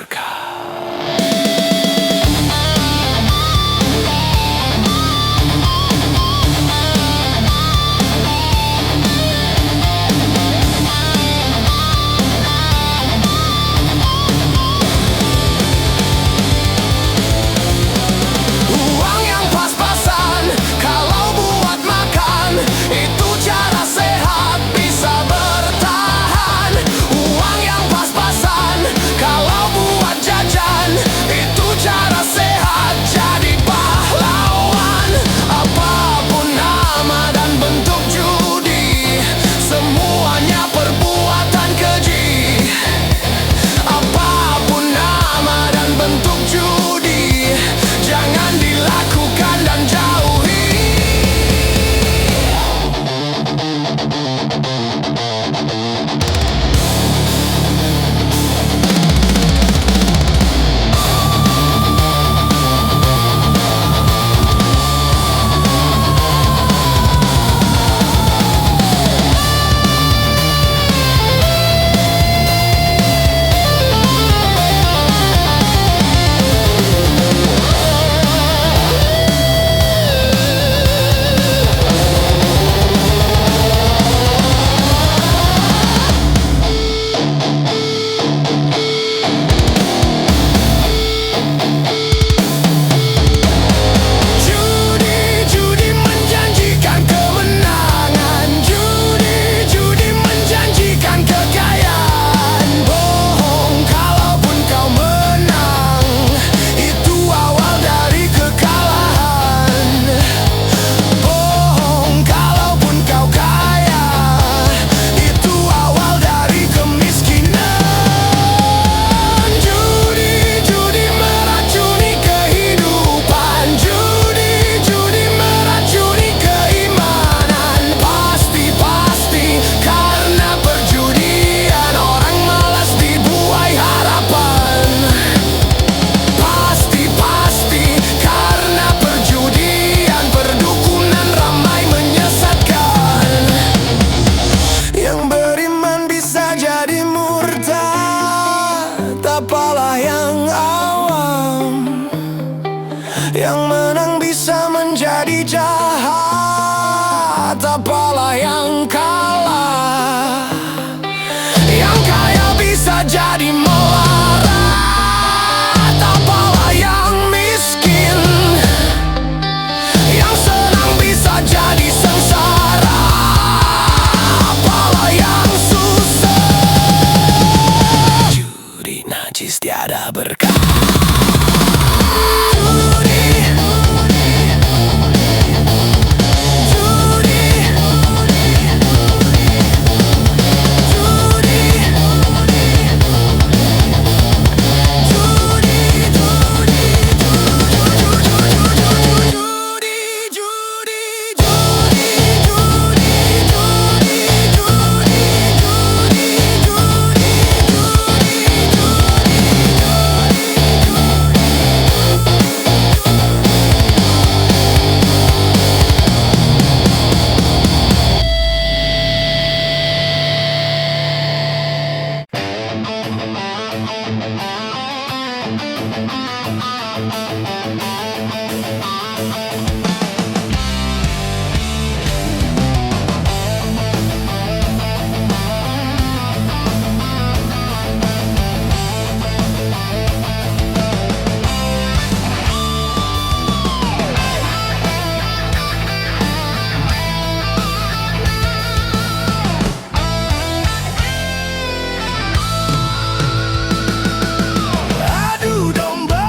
berkah. Uang yang pas-pasan kalau buat makan, itu cara sehat bisa bertahan. Uang yang pas-pasan kalau buat jajan, itu cara sehat jadi pahlawan. Apapun nama dan bentuk judi, semuanya perbuatan keji. Apapun nama dan bentuk judi, jangan dilakukan dan jauhi. Judi menjanjikan kemenangan, judi menjanjikan kekayaan. Bohong kalaupun kau menang, itu awal dari kekalahan. Bohong kalaupun kau kaya, itu awal dari kemiskinan. Judi meracuni kehidupan, judi meracuni keimanan. Pasti karena perjudian orang malas dibuai harapan. Pasti karena perjudian perdukunan ramai menyesatkan. Yang beriman bisa jadi murtad, apalah yang awam. Yang menang bisa menjadi jahat, apalah yang kalah. Yang kaya bisa jadi melarat, apalah yang miskin. Yang senang bisa jadi sengsara, apalah yang susah. Judi najis tiada berkah. Adu domba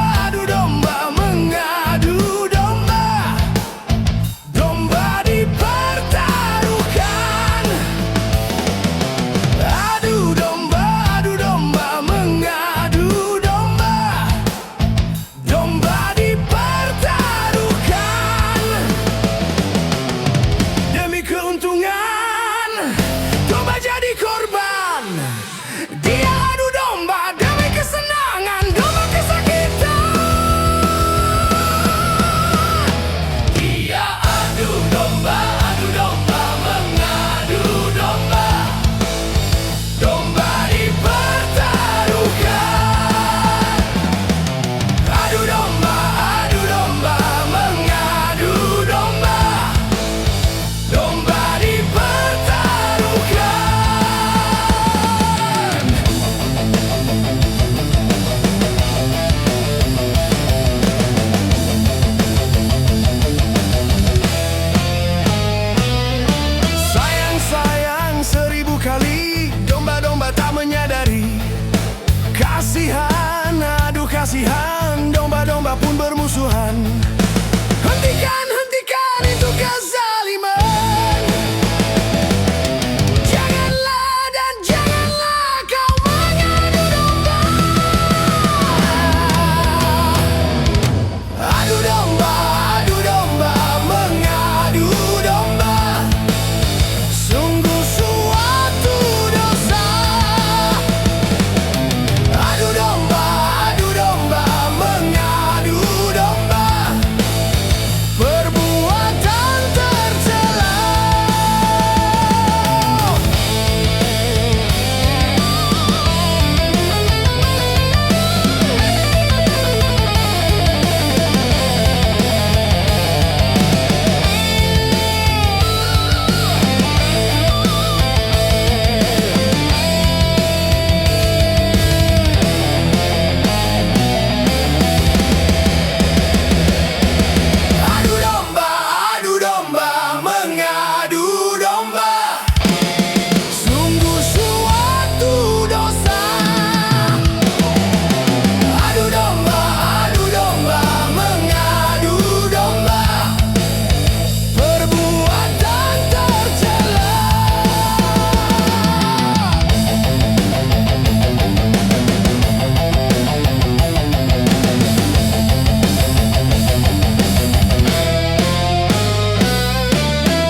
permusuhan. Hentikan, hentikan itu kezaliman. Janganlah dan janganlah kau mengadu domba. Adu domba, mengadu domba. Sungguh suatu dosa. Adu domba, mengadu domba. Perbuatan tercela. Adu domba, mengadu domba. Sungguh suatu dosa. Adu domba, mengadu domba. Perbuatan tercela.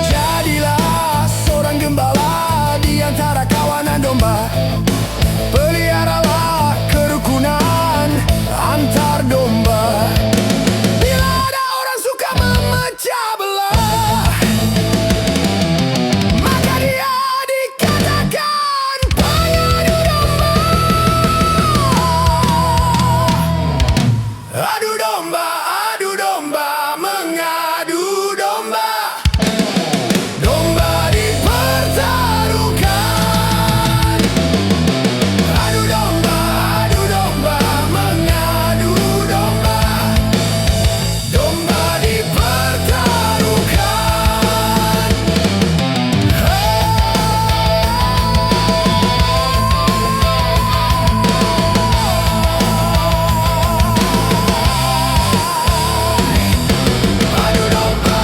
Jadilah seorang gembala di antara kawanan domba. Peliharalah kerukunan antar domba. Bila ada orang suka memecah belah, maka dia dikatakan pengadu domba. Adu domba, mengadu domba. Domba dipertaruhkan. Adu domba, mengadu domba. Domba dipertaruhkan. Adu domba.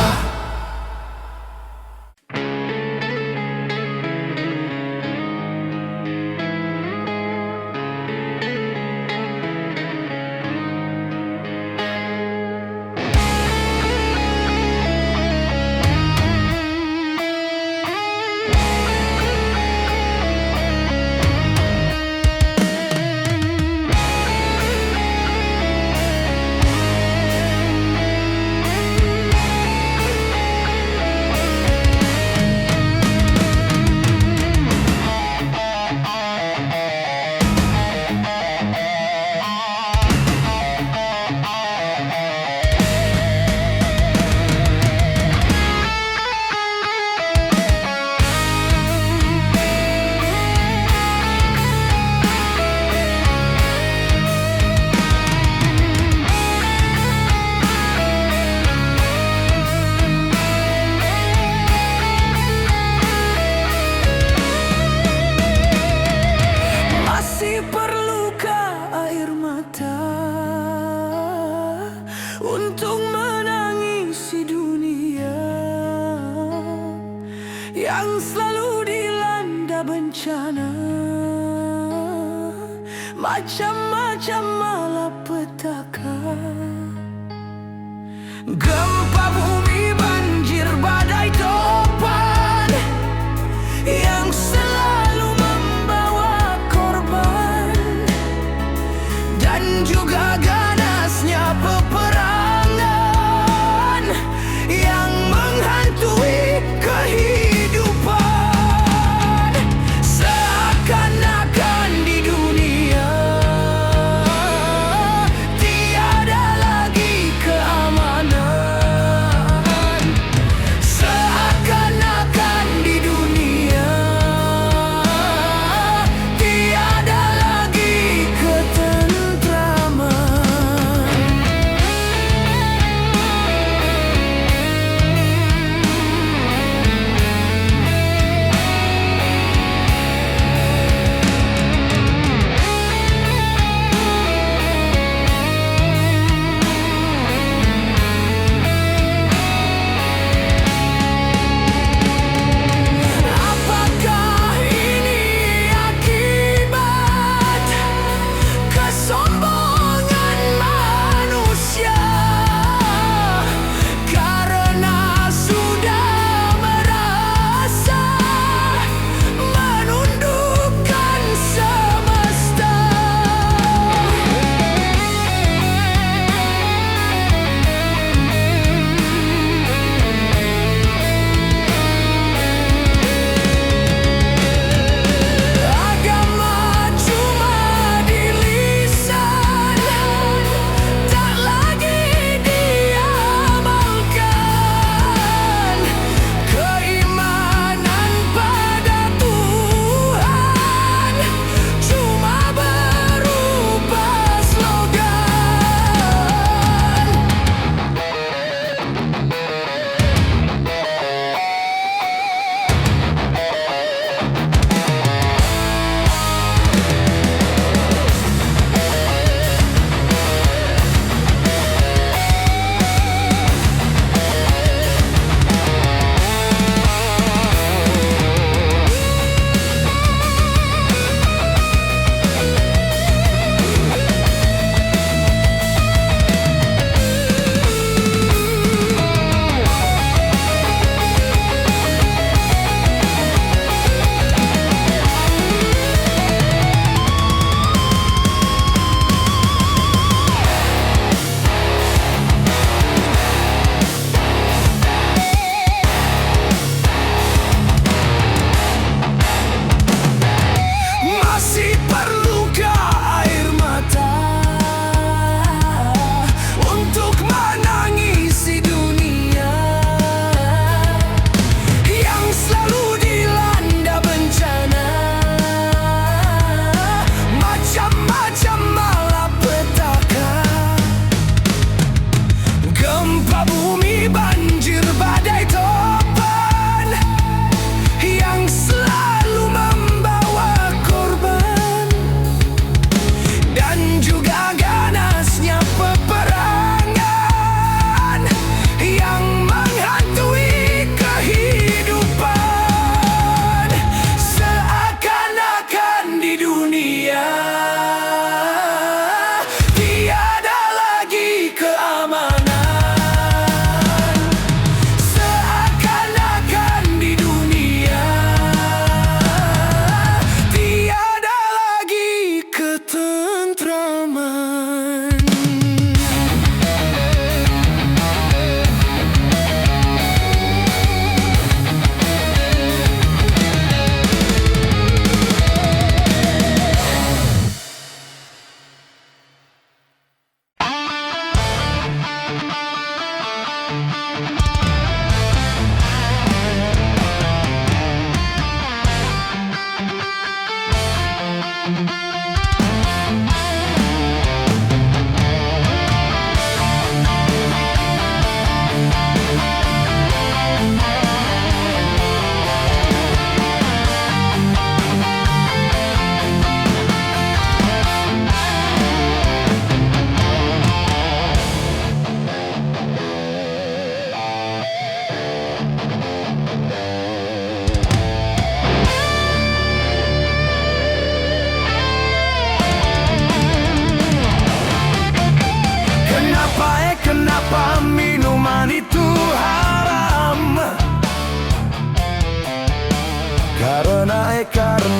Masih perlukah air mata untuk menangisi dunia yang selalu dilanda bencana, macam-macam malapetaka. Gempa bumi, banjir, badai, topan yang selalu membawa korban, dan juga ganasnya peperangan yang menghantui kehidupan. Seakan-akan di dunia tiada lagi keamanan. Seakan-akan di dunia tiada lagi ketentraman.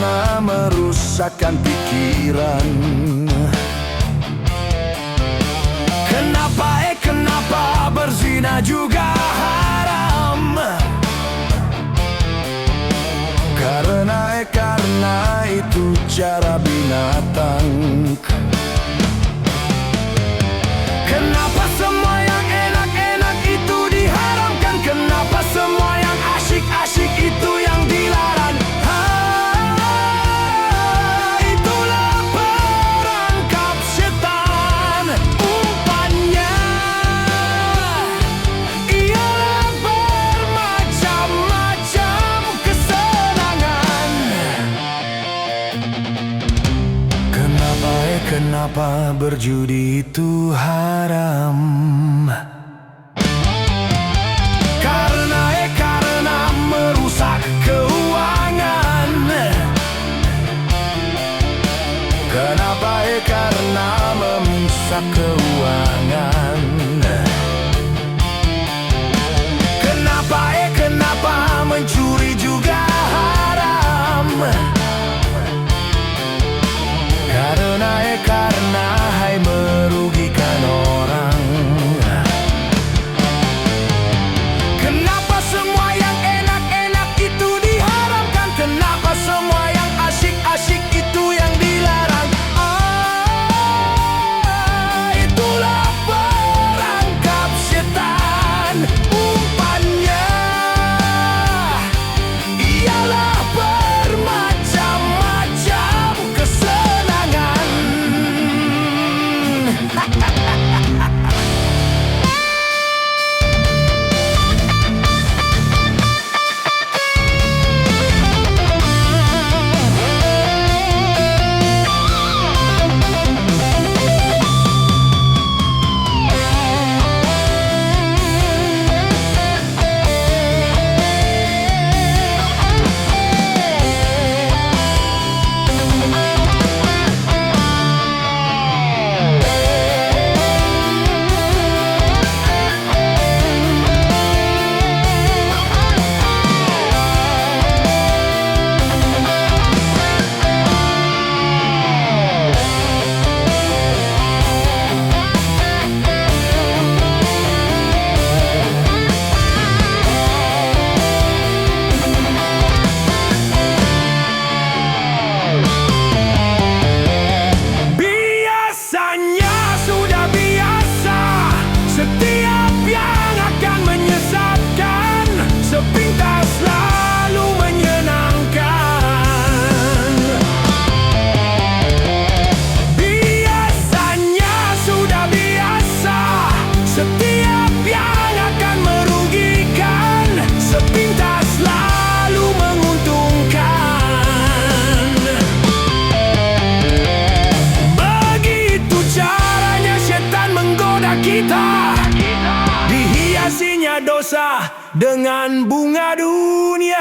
karena merusakkan pikiran. Kenapa berzina juga haram? Karena itu cara binatang. Kenapa semua yang enak-enak itu diharamkan? Kenapa semua yang asyik-asyik itu yang dilarang? Itulah perangkap setan. Umpannya ialah bermacam-macam kesenangan. Kenapa berjudi itu haram? Karena merusak keuangan. Karena merusak keuangan. Kenapa mencuri juga haram? Karena hai merugikan orang. Kenapa semua yang enak-enak itu diharamkan? Kenapa semua yang asyik-asyik itu yang dilarang? Itulah perangkap setan. Umpannya ialah bermacam-macam kesenangan. Setiap yang akan menyesatkan, sepintas lalu menyenangkan. Biasanya sudah biasa, setiap yang akan merugikan, sepintas lalu menguntungkan. Begitu caranya setan menggoda kita, dihiasinya dosa dengan bunga dunia.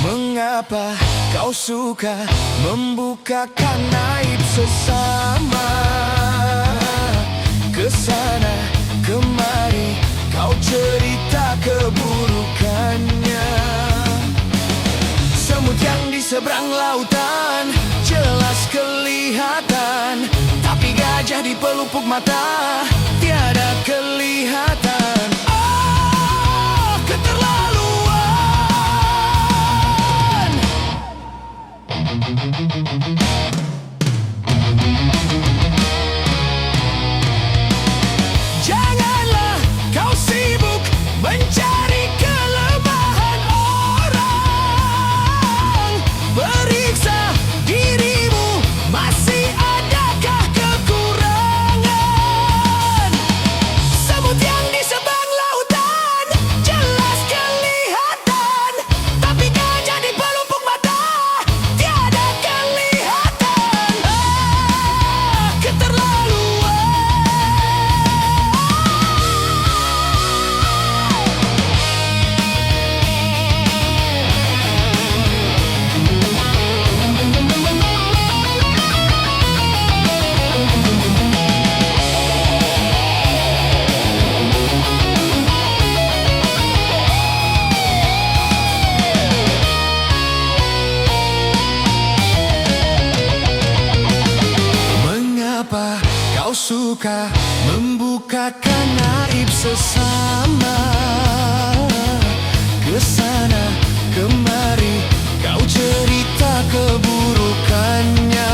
Mengapa kau suka membukakan aib sesama? Kesana kemari kau cerita keburukannya. Semut yang di seberang lautan jelas kelihatan, tapi gajah di pelupuk mata tiada kelihatan. Oh, keterlaluan. Janganlah kau sibuk mencari kelemahan suka membukakan aib sesama, kesana kemari kau cerita keburukannya.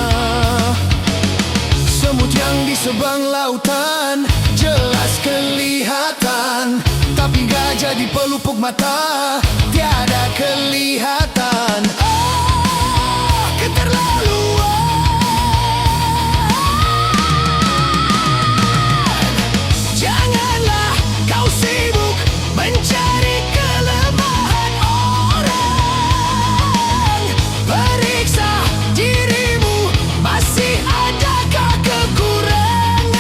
Semut yang di seberang lautan jelas kelihatan, tapi gajah di pelupuk mata tiada kelihatan. Oh, keterlaluan. Janganlah kau sibuk mencari kelemahan orang. Periksa dirimu, masih adakah kekurangan?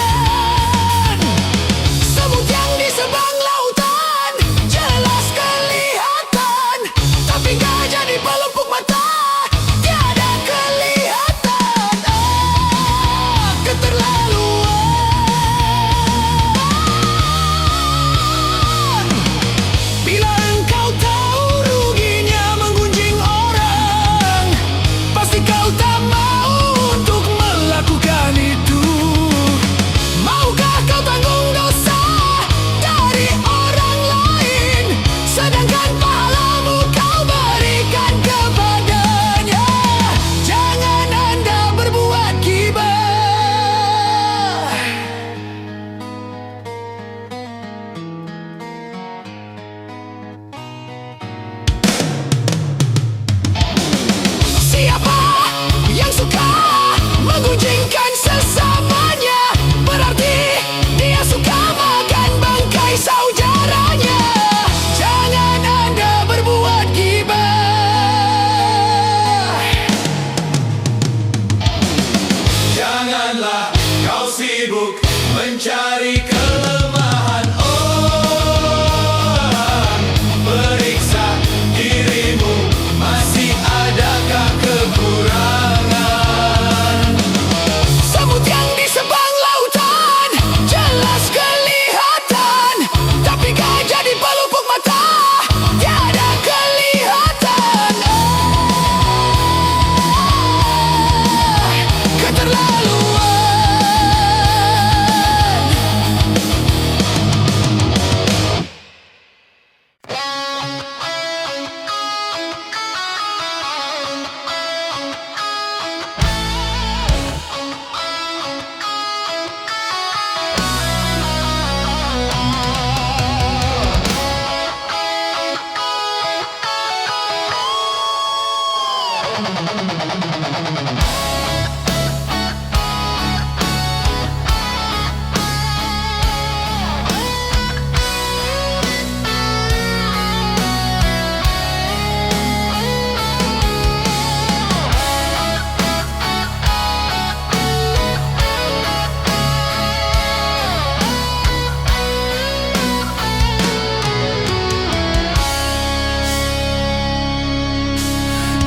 Semut yang di seberang lautan jelas kelihatan, tapi gajah di pelupuk mata tiada kelihatan. Oh, keterlaluan. Bila engkau tahu ruginya menggunjing orang, pasti kau tak mau untuk melakukan itu. Maukah kau tanggung dosa dari orang lain, sedangkan pahalamu kau berikan kepadanya? Jangan Anda berbuat gibah. Siapa yang suka menggunjingkan sesamanya, berarti dia suka makan bangkai saudaranya. Jangan Anda berbuat gibah. Janganlah kau sibuk mencari kelemahan orang. Periksa dirimu, masih adakah kekurangan? Semut yang di seberang lautan jelas kelihatan, tapi gajah di pelupuk mata tiada kelihatan. Keterlaluan.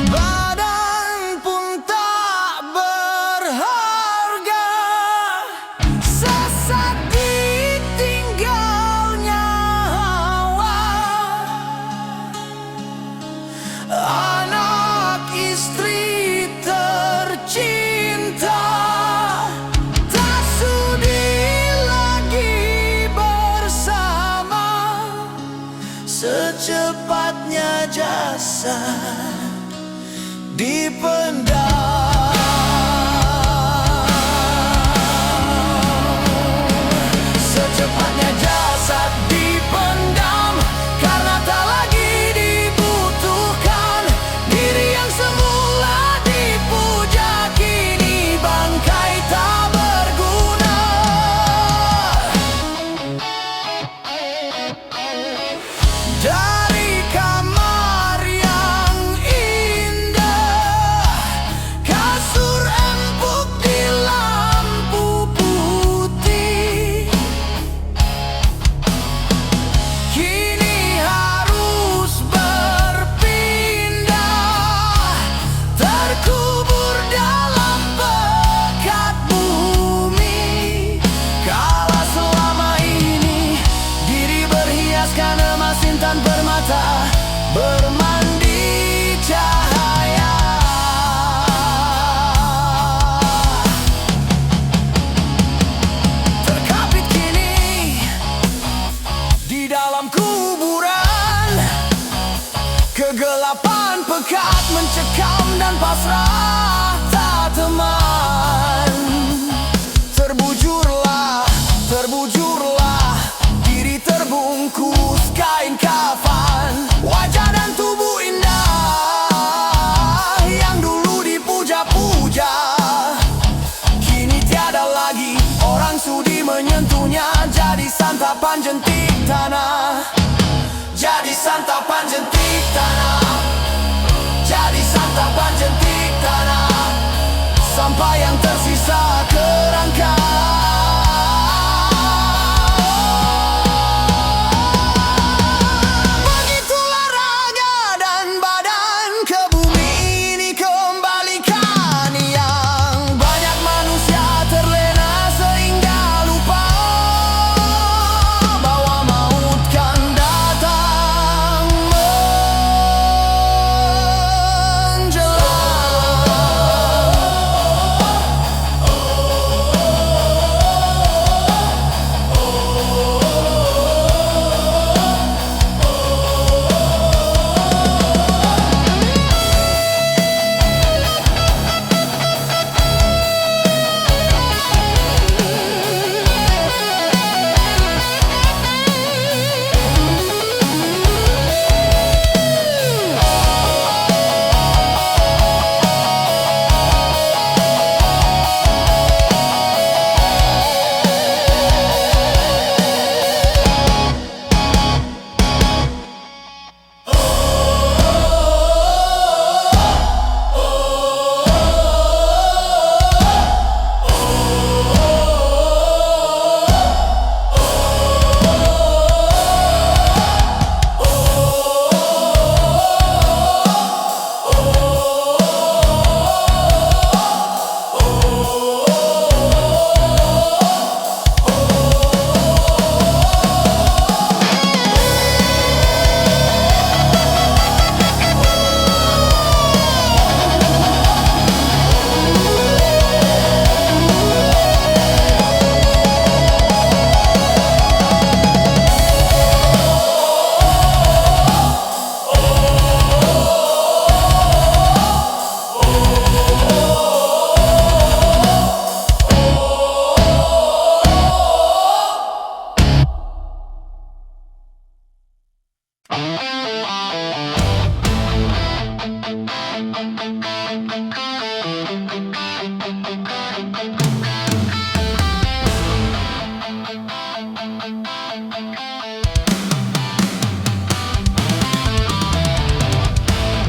Badan pun tak berharga, sesat ditinggalnya hawa. Anak istri tercinta tak sudi lagi bersama, secepatnya jasad dipendam. Secepatnya jasad dipendam, karena tak lagi dibutuhkan. Diri yang semula dipuja kini bangkai tak berguna. Dari kamar yang indah dan pasrah tak teman. Terbujurlah, terbujurlah, diri terbungkus kain kafan. Wajah dan tubuh indah yang dulu dipuja-puja, kini tiada lagi orang sudi menyentuhnya. Jadi santapan jentik tanah, jadi santapan jentik tanah, jadi santapan jentik tanah, sampah yang tersisa kerangka. Begitulah raga dan badan ke bumi ini kembalikan. Yang banyak manusia terlena sehingga lupa bahwa maut kan datang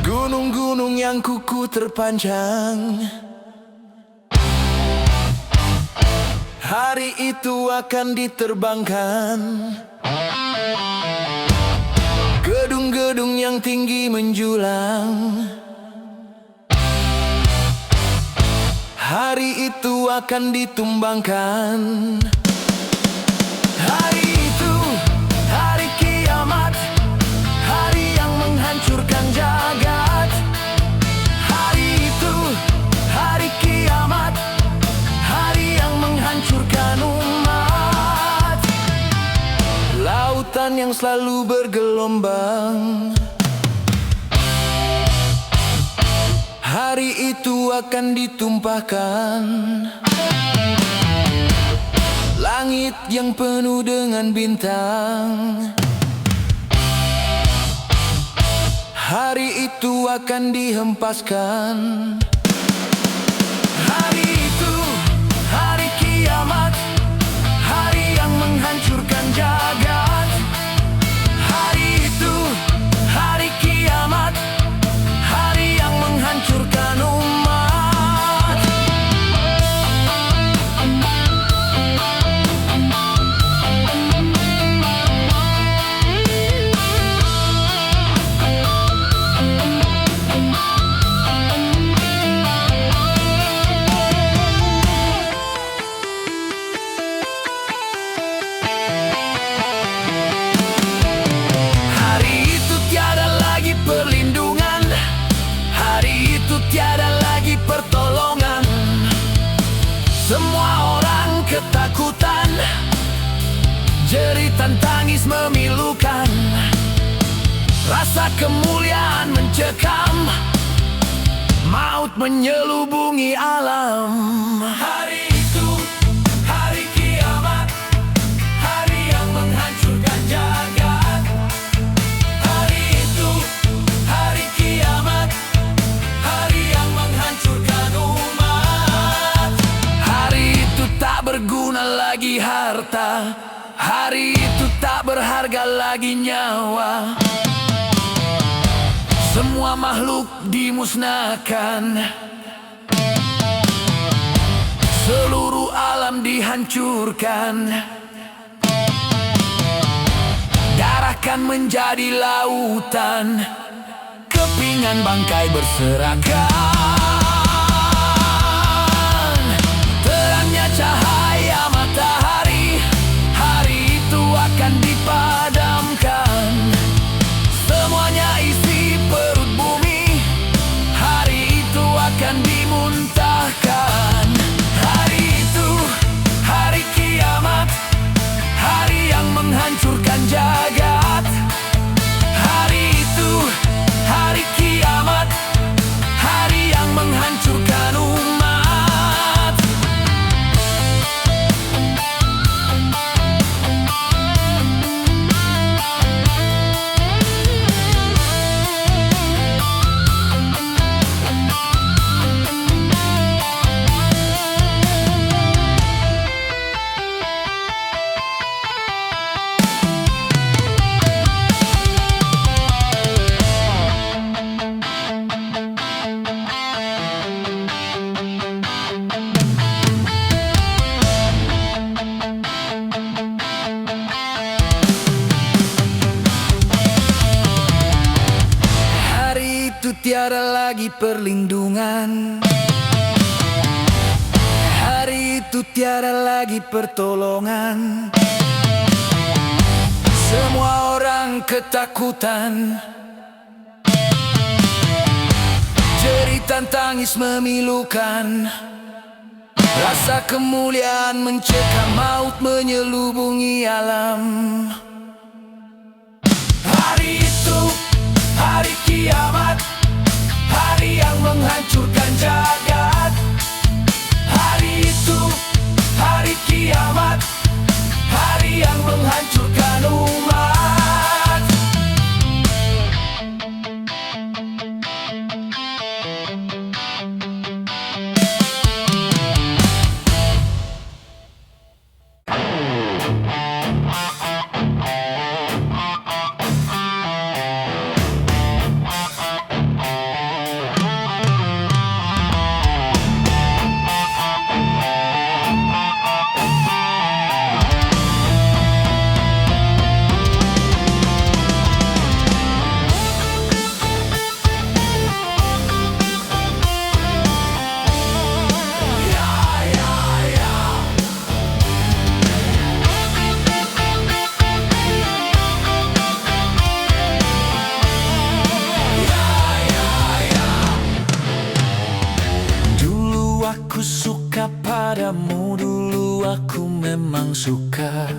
gunung-gunung yang kuku terpanjang. Hari itu akan diterbangkan. Gedung-gedung yang tinggi menjulang. Hari itu akan ditumbangkan. Hari itu, hari kiamat, hari yang menghancurkan jagat. Hari itu, hari kiamat, hari yang menghancurkan umat. Lautan yang selalu bergelombang. Hari itu akan ditumpahkan. Langit yang penuh dengan bintang. Hari itu akan dihempaskan. Hari itu, hari kiamat, hari yang menghancurkan jagat. Hari itu, hari kiamat, hari yang menghancurkan umat. Tiada lagi pertolongan. Semua orang ketakutan. Jeritan tangis memilukan. Rasa kemuliaan mencekam. maut menyelubungi alam. Hari itu, hari kiamat, hari yang menghancurkan jagat. Hari itu, hari kiamat, hari yang menghancurkan umat. Hari itu tak berguna lagi harta, hari itu tak berharga lagi nyawa. Semua makhluk dimusnahkan, seluruh alam dihancurkan. Darah kan menjadi lautan, kepingan bangkai berserakan. Terangnya cahaya matahari, hari itu akan dipadamkan. Semuanya isi perut bumi, hari itu akan dimuntahkan. Hari itu, hari kiamat, hari yang menghancurkan jagat. Hari itu, hari kiamat, hari yang menghancurkan umat. Tiada lagi perlindungan, hari itu tiada lagi pertolongan. Semua orang ketakutan, jeritan tangis memilukan. Rasa kemuliaan mencekam, maut menyelubungi alam. Hari itu, hari kiamat, hari yang menghancurkan jagat. Hari itu, hari kiamat, hari yang menghancurkan umat. Aku suka padamu, dulu aku memang suka.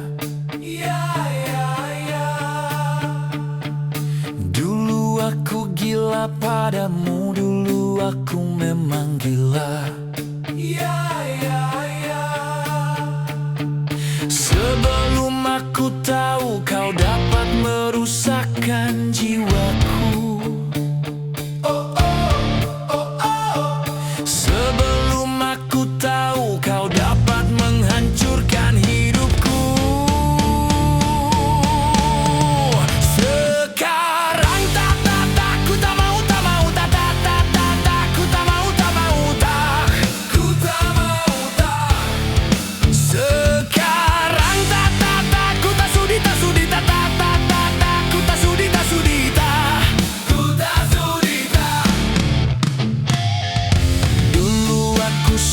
Dulu aku gila padamu, dulu aku memang gila. Sebelum aku tahu kau dapat merusakkan jiwaku.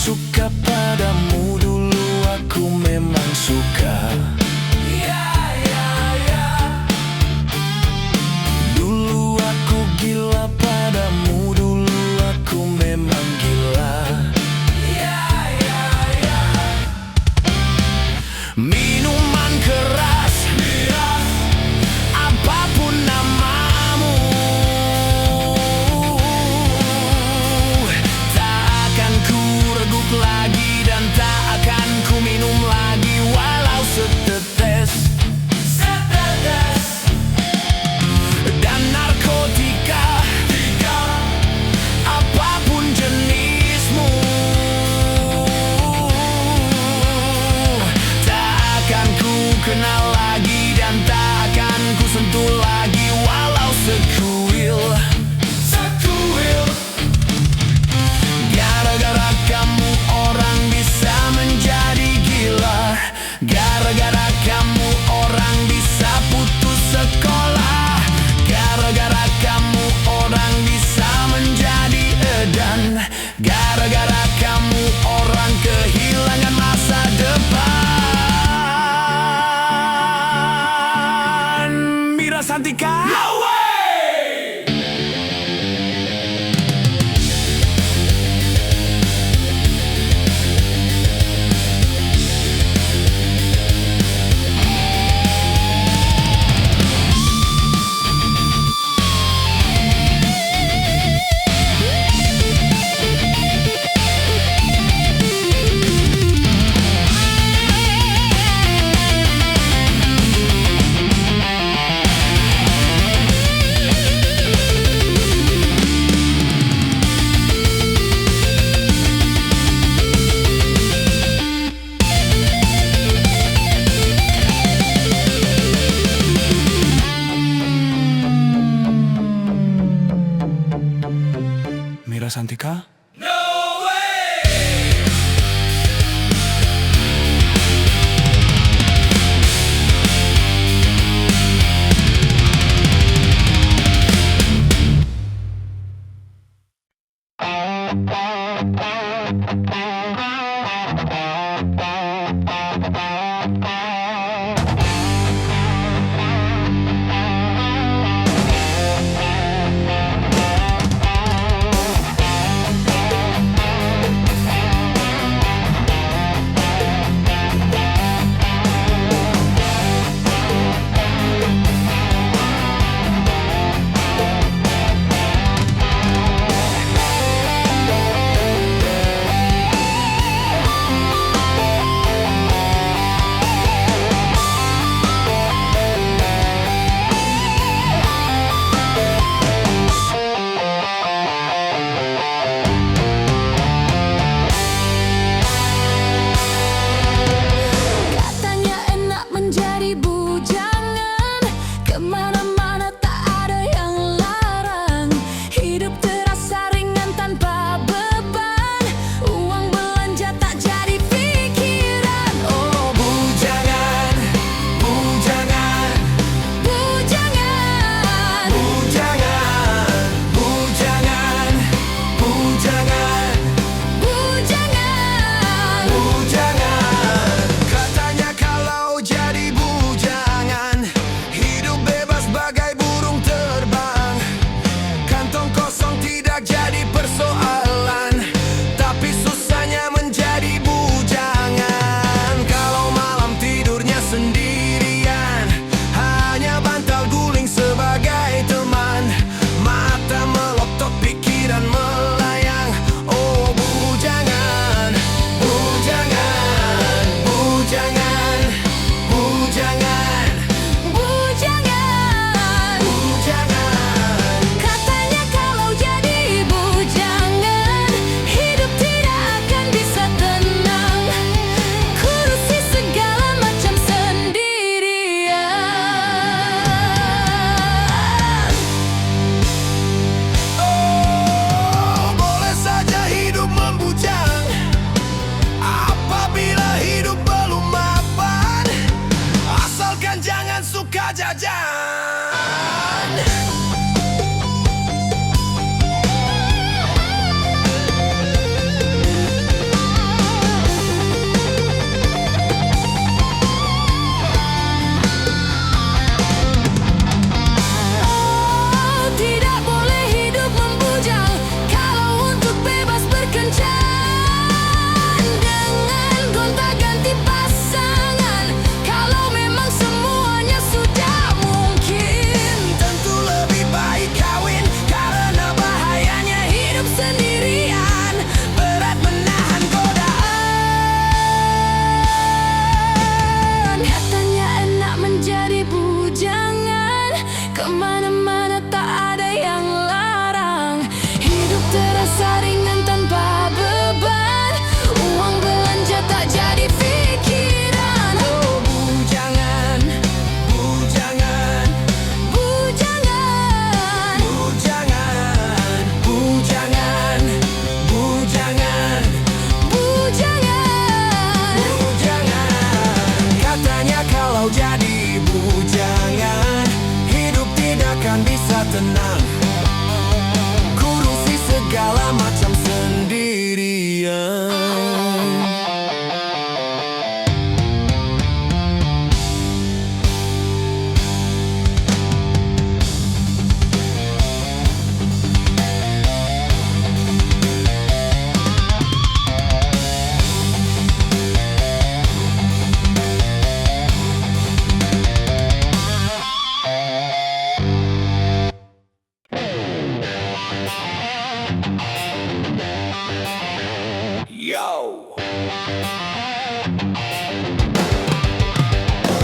Suka padamu, dulu aku memang suka. Dulu aku gila padamu, dulu aku memang gila. Minuman keras, apapun namamu, yang kehilangan masa depan. Mira Santika, no way! Mira Santika? No way!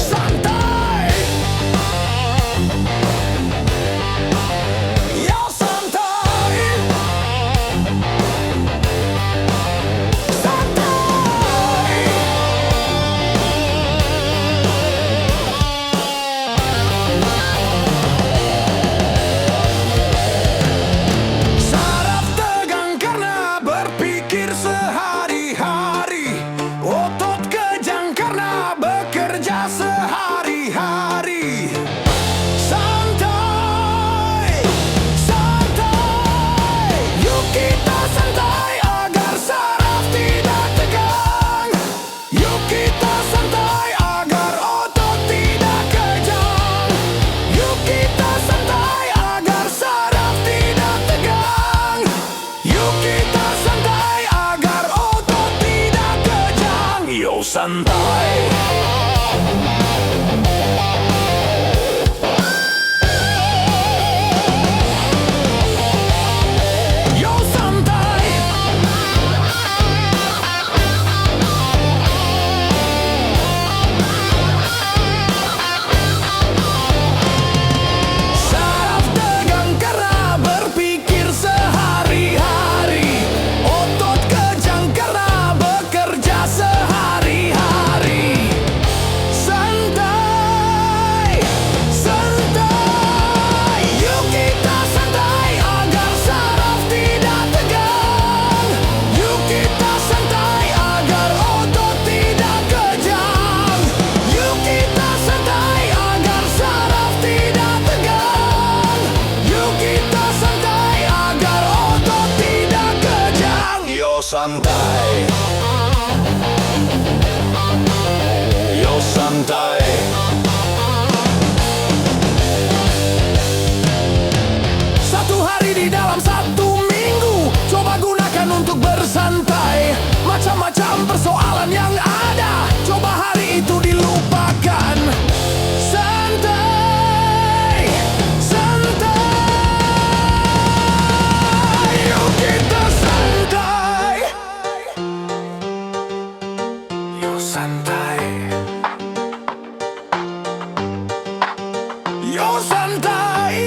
Santai, yo santai, santai. Saraf tegang karena berpikir sehari-hari, otot kejang karena bekerja sehari-hari. Santai, santai, yuk kita santai agar saraf tidak tegang. Yuk kita santai agar otot tidak kejang. Yuk kita santai agar saraf tidak tegang. Yuk kita santai agar otot tidak kejang. Yo santai. Yo santai. Saraf tegang karena berpikir sehari-hari, otot kejang karena bekerja sehari-hari. Santai, santai, yuk kita santai agar saraf tidak tegang. Yuk kita santai agar otot tidak kejang. Yuk kita santai agar saraf tidak tegang. Yuk kita santai agar otot tidak kejang. Yo santai, yo santai. Satu hari di dalam satu minggu, coba gunakan untuk bersantai. Macam-macam persoalan yang ada, coba hari itu dilupakan. Santai, santai, yuk kita santai. Yo santai, yo santai.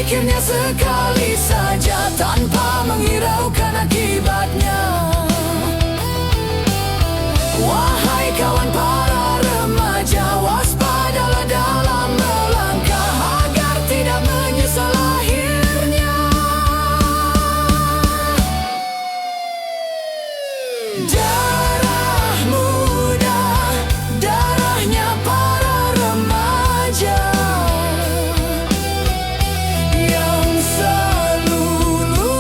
memikirnya sekali saja tanpa menghiraukan akibatnya. Wahai kawan para remaja, waspadalah dalam melangkah agar tidak menyesal akhirnya. Darah muda, darahnya para remaja yang selalu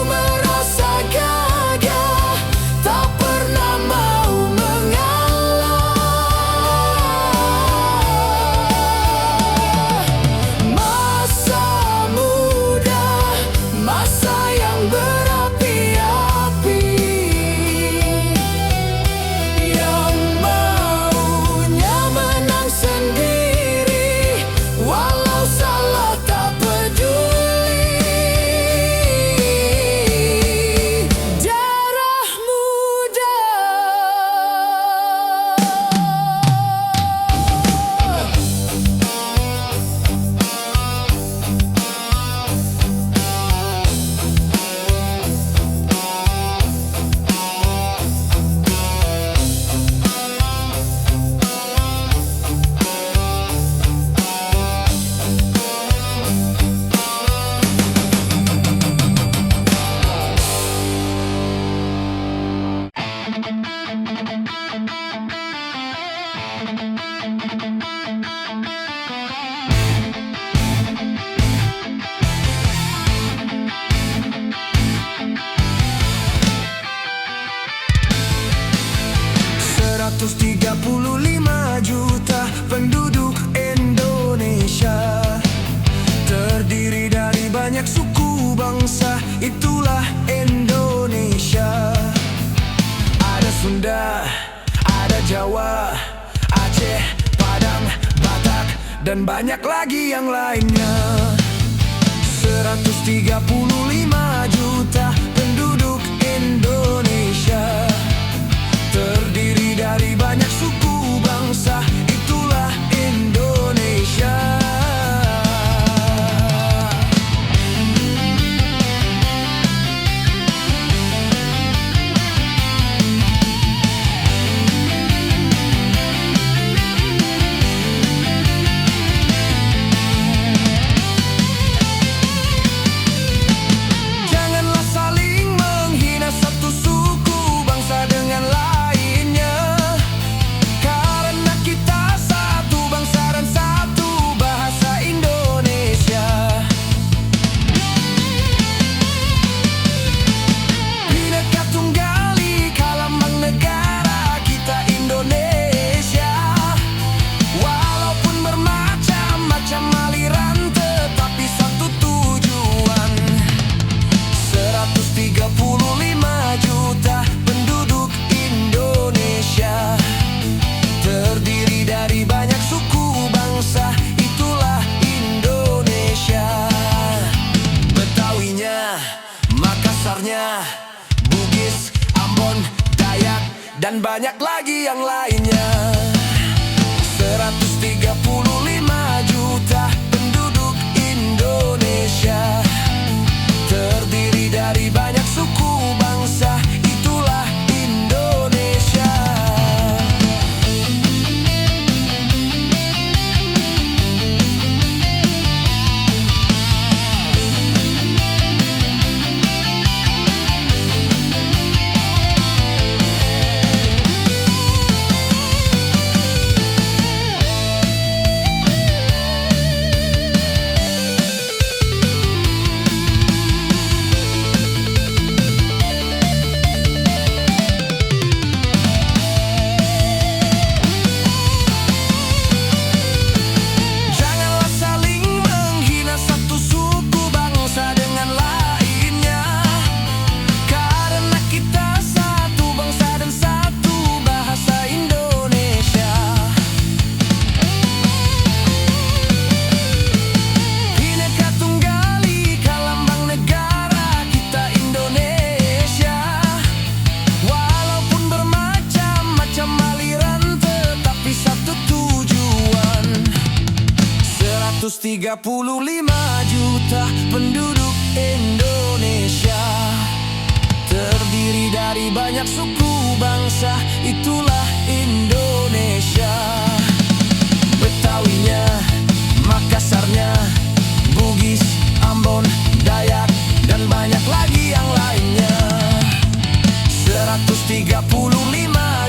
merasa gagah, tak pernah mau mengalah. Masa muda, masa yang berapi-api, yang maunya menang sendiri, walau salah tak peduli. Darah muda. ...135 juta penduduk Indonesia, terdiri dari banyak suku bangsa, itulah Indonesia. Ada Sunda, ada Jawa, Aceh, Padang, Batak, dan banyak lagi yang lainnya. 135 juta penduduk Indonesia, terdiri dari banyak suku bangsa, itulah Indonesia. Janganlah saling menghina satu suku bangsa dengan lainnya, karena kita satu bangsa dan satu bahasa Indonesia. Bhinneka Tunggal Ika lambang negara kita Indonesia. Walaupun bermacam-macam aliran, tetapi satu tujuan. 135 juta penduduk Indonesia, terdiri dari banyak suku bangsa, itulah Indonesia. Betawinya, Makassarnya, Bugis, Ambon, Dayak, dan banyak lagi yang lainnya. 135 juta penduduk Indonesia, terdiri dari banyak suku bangsa, itulah Indonesia. Janganlah saling menghina satu suku bangsa dengan lainnya, karena kita satu bangsa dan satu bahasa Indonesia. Bhinneka Tunggal Ika lambang negara kita Indonesia. Walaupun bermacam-macam aliran, tetapi satu tujuan. 135 juta penduduk Indonesia, terdiri dari banyak suku bangsa, itulah Indonesia. Betawinya, Makassarnya, Bugis, Ambon, Dayak, dan banyak lagi yang lainnya. 135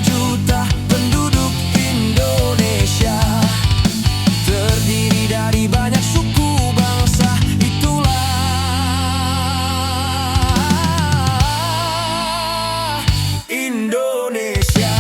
juta penduduk Indonesia, terdiri dari banyak suku bangsa, itulah Indonesia.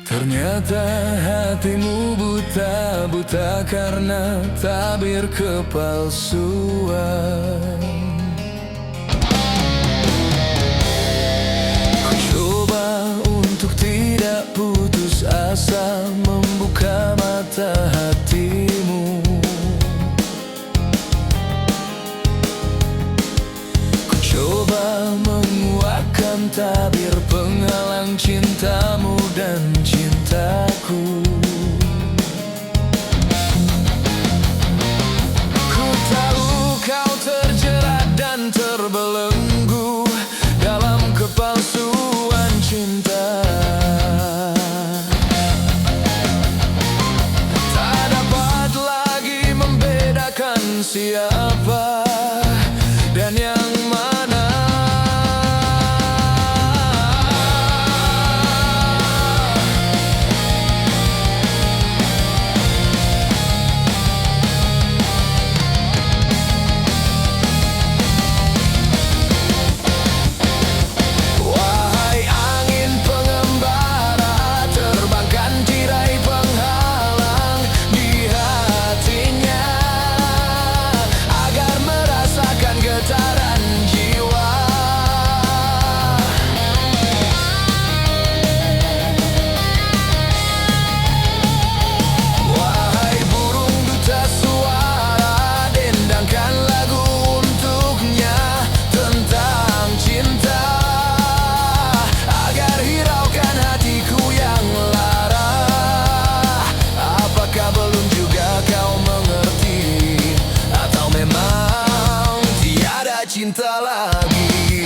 Ternyata hatimu buta, buta karena tabir kepalsuan. Ku coba untuk tidak putus asa, membuka mata hatimu. Ku coba menguatkan tabir penghalang cintamu dan cintaku. Ku tahu kau terjerat dan terbelenggu dalam kepalsuan cinta. Tak dapat lagi membedakan siapa dan yang mana. Cinta lagi.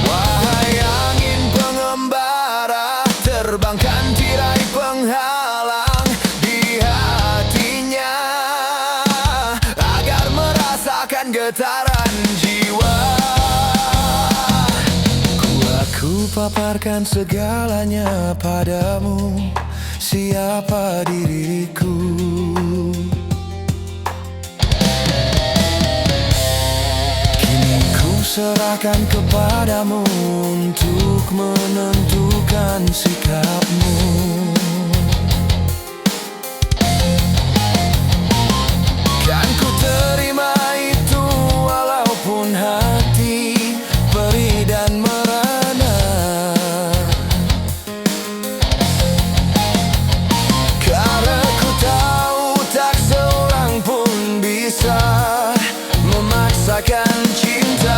Wahai angin pengembara, terbangkan tirai penghalang di hatinya, agar merasakan getaran jiwa. Aku paparkan segalanya padamu, siapa diriku. Kini ku serahkan kepadamu untuk menentukan sikapmu. Kan ku terima itu walaupun hati perih dan merana. Karena ku tahu tak seorang pun bisa memaksakan cinta.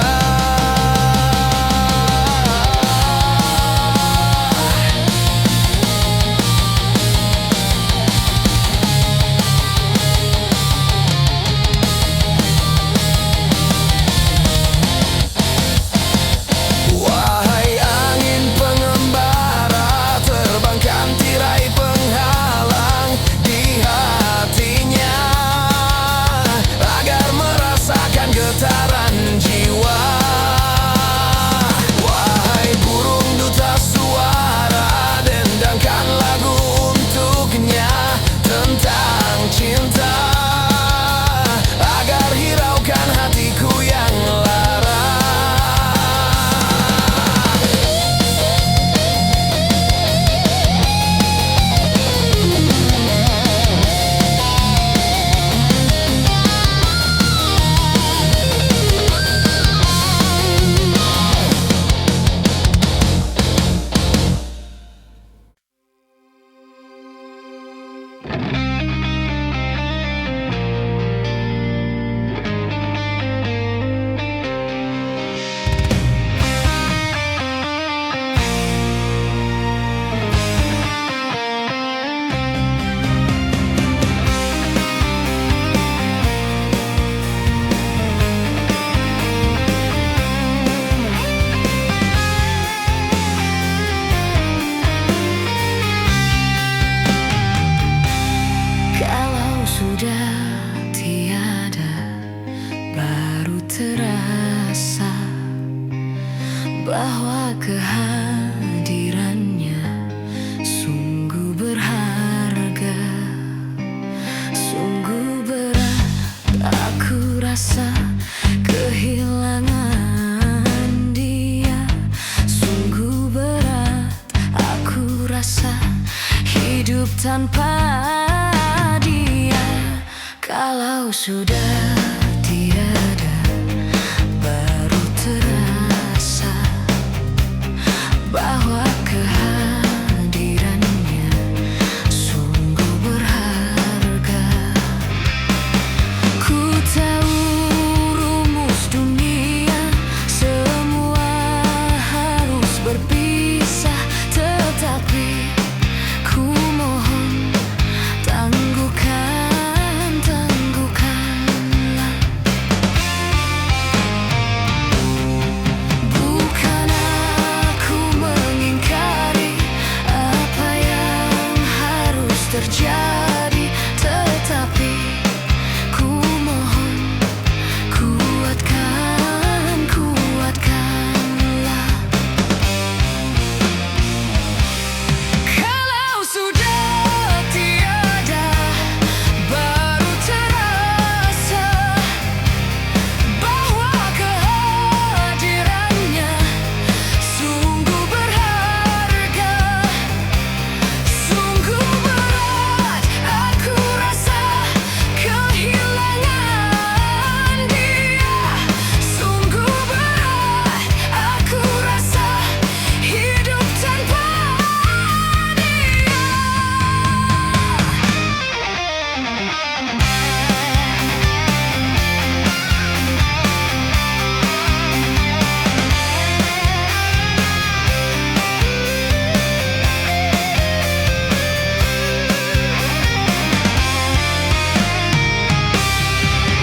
tanpa dia. Kalau sudah tiada, baru terasa bahwa kehadirannya sungguh berharga. Ku tahu rumus dunia, semua harus berpisah, tetapi ku mohon tangguhkanlah. Bukan aku mengingkari apa yang harus terjadi, tetapi ku mohon kuatkanlah. Kalau sudah tiada, baru terasa bahwa kehadirannya sungguh berharga. Sungguh berat aku rasa kehilangan dia. Sungguh berat aku rasa hidup tanpa dia.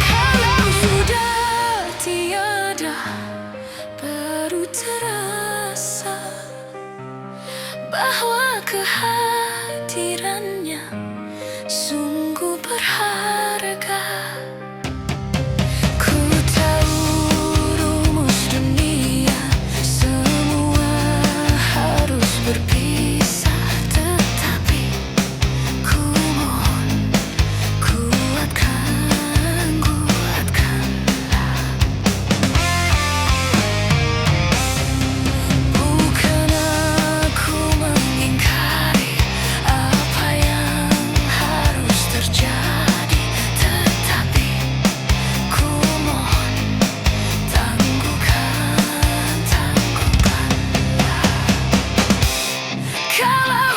Kalau sudah tiada, baru terasa bahwa kehadirannya sungguh berharga. Ku tahu rumus dunia, semua harus berpisah, tetapi ku mohon kuatkanlah. Bukan aku mengingkari apa yang harus terjadi, tetapi ku mohon tangguhkanlah. Kalau